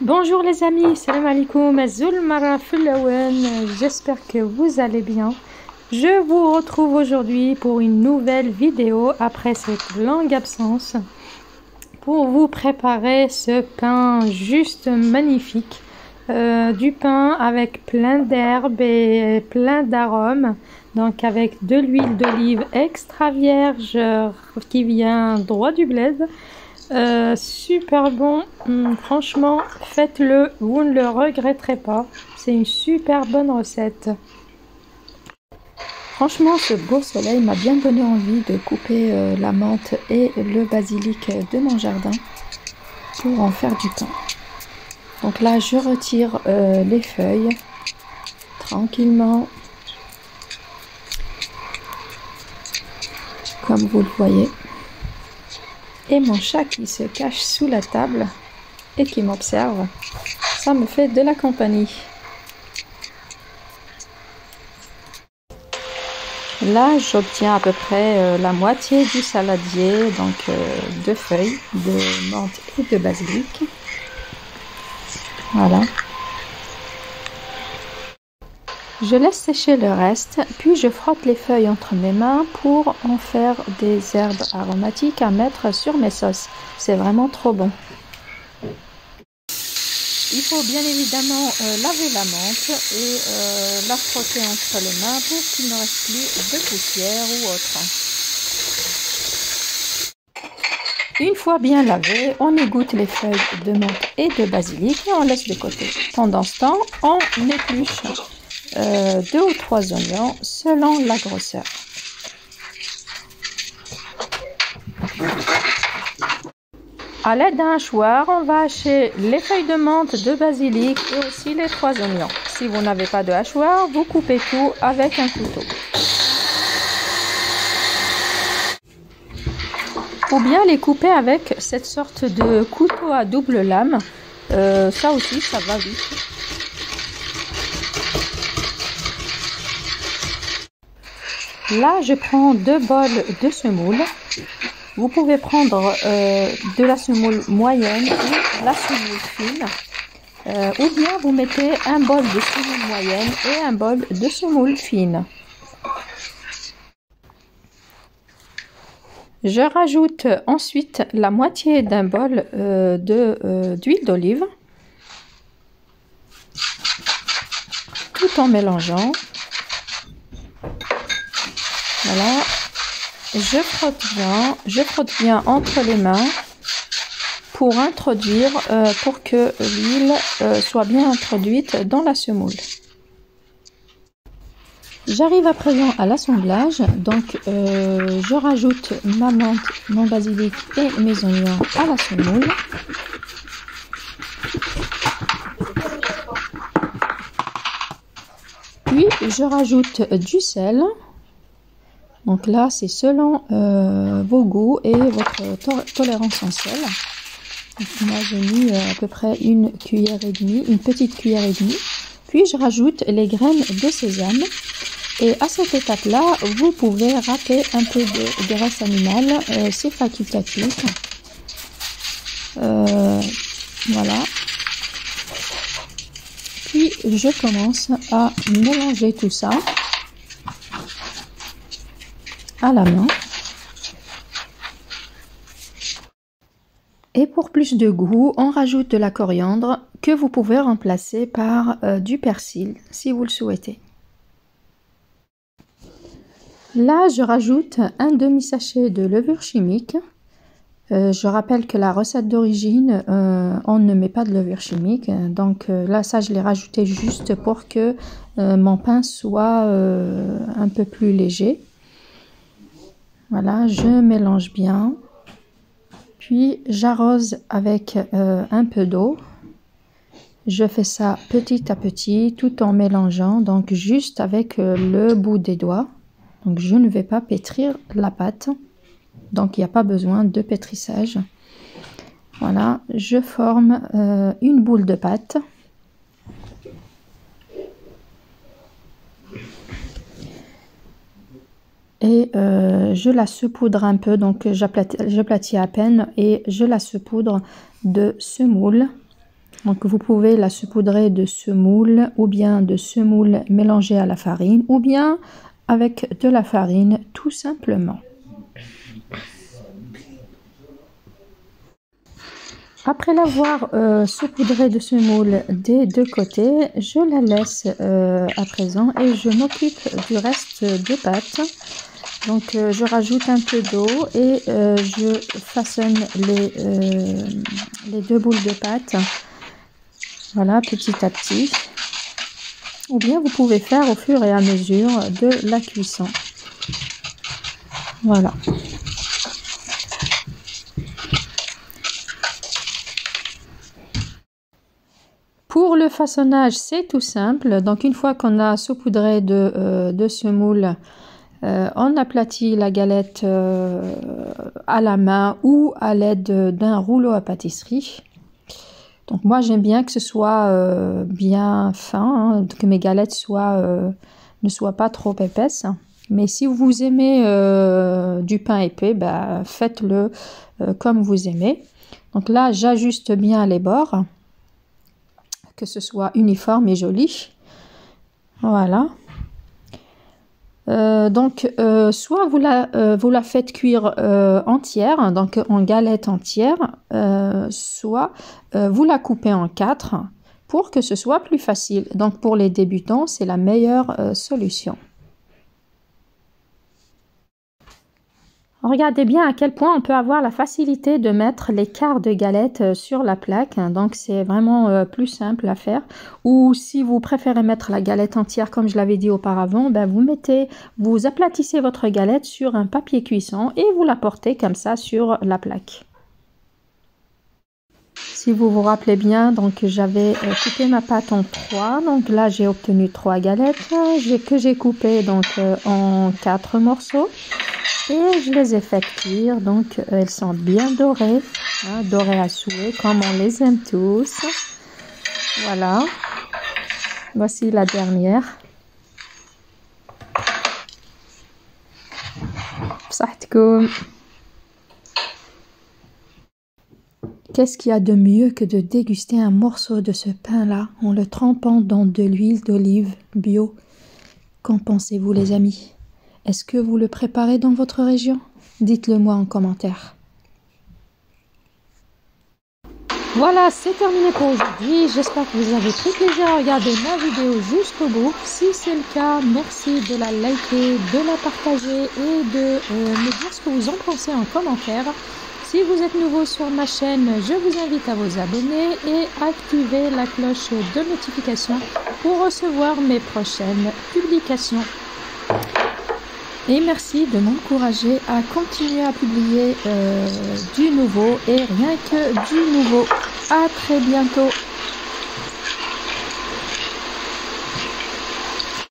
Bonjour les amis, salam alaikum, azul mara fulawen, j'espère que vous allez bien. Je vous retrouve aujourd'hui pour une nouvelle vidéo après cette longue absence pour vous préparer ce pain juste magnifique. Du pain avec plein d'herbes et plein d'arômes, donc avec de l'huile d'olive extra vierge qui vient droit du bled. Super bon, franchement faites-le, vous ne le regretterez pas, c'est une super bonne recette. Franchement ce beau soleil m'a bien donné envie de couper la menthe et le basilic de mon jardin pour en faire du pain. Donc là je retire les feuilles tranquillement, comme vous le voyez. Et mon chat qui se cache sous la table et qui m'observe, ça me fait de la compagnie. Là, j'obtiens à peu près la moitié du saladier, donc 2 feuilles de menthe et de basilic. Voilà. Je laisse sécher le reste, puis je frotte les feuilles entre mes mains pour en faire des herbes aromatiques à mettre sur mes sauces. C'est vraiment trop bon. Il faut bien évidemment laver la menthe et la frotter entre les mains pour qu'il ne reste plus de poussière ou autre. Une fois bien lavé, on égoutte les feuilles de menthe et de basilic et on laisse de côté. Pendant ce temps, on épluche 2 ou 3 oignons selon la grosseur. À l'aide d'un hachoir, on va hacher les feuilles de menthe, de basilic et aussi les 3 oignons. Si vous n'avez pas de hachoir, vous coupez tout avec un couteau. Ou bien les couper avec cette sorte de couteau à double lame. Ça aussi, ça va vite. Là, je prends 2 bols de semoule. Vous pouvez prendre de la semoule moyenne ou la semoule fine. Ou bien vous mettez un bol de semoule moyenne et un bol de semoule fine. Je rajoute ensuite la moitié d'un bol d'huile d'olive. Tout en mélangeant. Voilà, je frotte bien entre les mains pour introduire, pour que l'huile soit bien introduite dans la semoule. J'arrive à présent à l'assemblage, donc je rajoute ma menthe, mon basilic et mes oignons à la semoule. Puis je rajoute du sel. Donc là, c'est selon vos goûts et votre tolérance en sel. Donc moi, j'ai mis à peu près une cuillère et demie, une petite cuillère et demie. Puis je rajoute les graines de sésame. Et à cette étape-là, vous pouvez râper un peu de graisse animale. C'est facultatif. Voilà. Puis je commence à mélanger tout ça à la main. Et pour plus de goût, on rajoute de la coriandre que vous pouvez remplacer par du persil si vous le souhaitez. Là, je rajoute un demi-sachet de levure chimique. Je rappelle que la recette d'origine, on ne met pas de levure chimique. Donc là, ça, je l'ai rajouté juste pour que mon pain soit un peu plus léger. Voilà, je mélange bien, puis j'arrose avec un peu d'eau. Je fais ça petit à petit tout en mélangeant, donc juste avec le bout des doigts. Donc je ne vais pas pétrir la pâte, donc il n'y a pas besoin de pétrissage. Voilà, je forme une boule de pâte. Et je la saupoudre un peu, donc j'aplatis à peine et je la saupoudre de semoule Donc vous pouvez la saupoudrer de semoule ou bien de semoule mélangée à la farine ou bien avec de la farine tout simplement. Après l'avoir saupoudrée de semoule des deux côtés, je la laisse à présent et je m'occupe du reste des pâtes. Donc je rajoute un peu d'eau et je façonne les deux boules de pâte. Voilà, petit à petit. Ou bien vous pouvez faire au fur et à mesure de la cuisson. Voilà. Pour le façonnage, c'est tout simple. Donc une fois qu'on a saupoudré de semoule, on aplatit la galette à la main ou à l'aide d'un rouleau à pâtisserie. Donc moi j'aime bien que ce soit bien fin, hein, que mes galettes ne soient pas trop épaisses. Mais si vous aimez du pain épais, bah, faites-le comme vous aimez. Donc là j'ajuste bien les bords, que ce soit uniforme et joli. Voilà. Soit vous la faites cuire entière, donc en galette entière, soit vous la coupez en 4 pour que ce soit plus facile. Donc pour les débutants, c'est la meilleure solution. Regardez bien à quel point on peut avoir la facilité de mettre les quarts de galette sur la plaque. Donc c'est vraiment plus simple à faire. Ou si vous préférez mettre la galette entière comme je l'avais dit auparavant, ben vous aplatissez votre galette sur un papier cuisson et vous la portez comme ça sur la plaque. Si vous vous rappelez bien, donc j'avais coupé ma pâte en 3. Donc là j'ai obtenu 3 galettes que j'ai coupées donc en 4 morceaux. Et je les ai fait cuire, donc elles sont bien dorées, hein, dorées à souhait, comme on les aime tous. Voilà, voici la dernière. Bsahtkoum. Qu'est-ce qu'il y a de mieux que de déguster un morceau de ce pain-là en le trempant dans de l'huile d'olive bio? Qu'en pensez-vous les amis? Est-ce que vous le préparez dans votre région? Dites-le moi en commentaire. Voilà, c'est terminé pour aujourd'hui. J'espère que vous avez pris plaisir à regarder ma vidéo jusqu'au bout. Si c'est le cas, merci de la liker, de la partager et de me dire ce que vous en pensez en commentaire. Si vous êtes nouveau sur ma chaîne, je vous invite à vous abonner et activer la cloche de notification pour recevoir mes prochaines publications. Et merci de m'encourager à continuer à publier du nouveau et rien que du nouveau. À très bientôt.